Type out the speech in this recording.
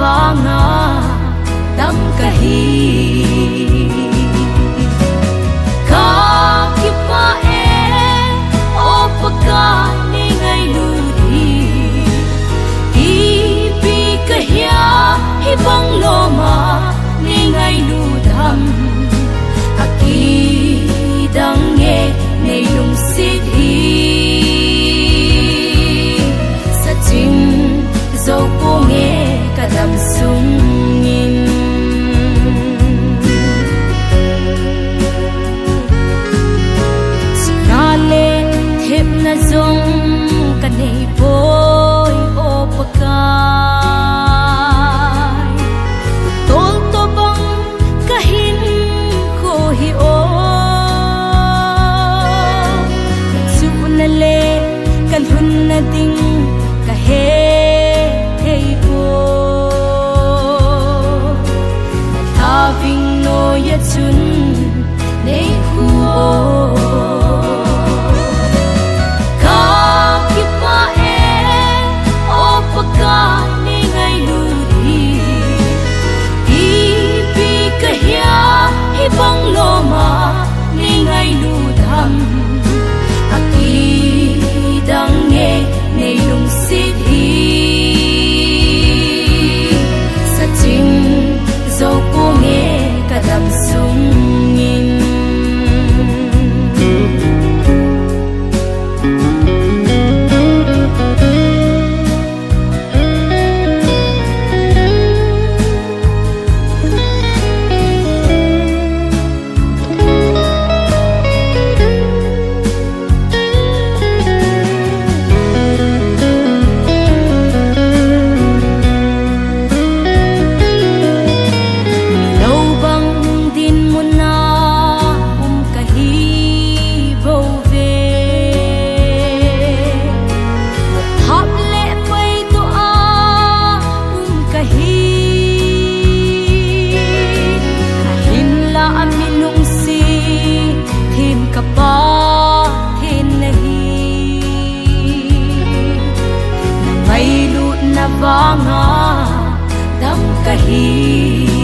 vanga dam kahi ka kipa opaka ni ngai luri ipi kahya hibang loma ni ngai ludam aki dang nge nei lung sit hi sa ching zo po nge kadam sungin sinale thep na zong kanei boy opakai tol to bang kahin ko hi o su na le kan hun na ding ka he hey po having no yet soon nei ku ka kipa opaka ni ngai luri ipi kahya hibang loma ni ngai ludam aki dang nge nei lung sit hi sa ching zo po nge kadam sungin vanga dam kahi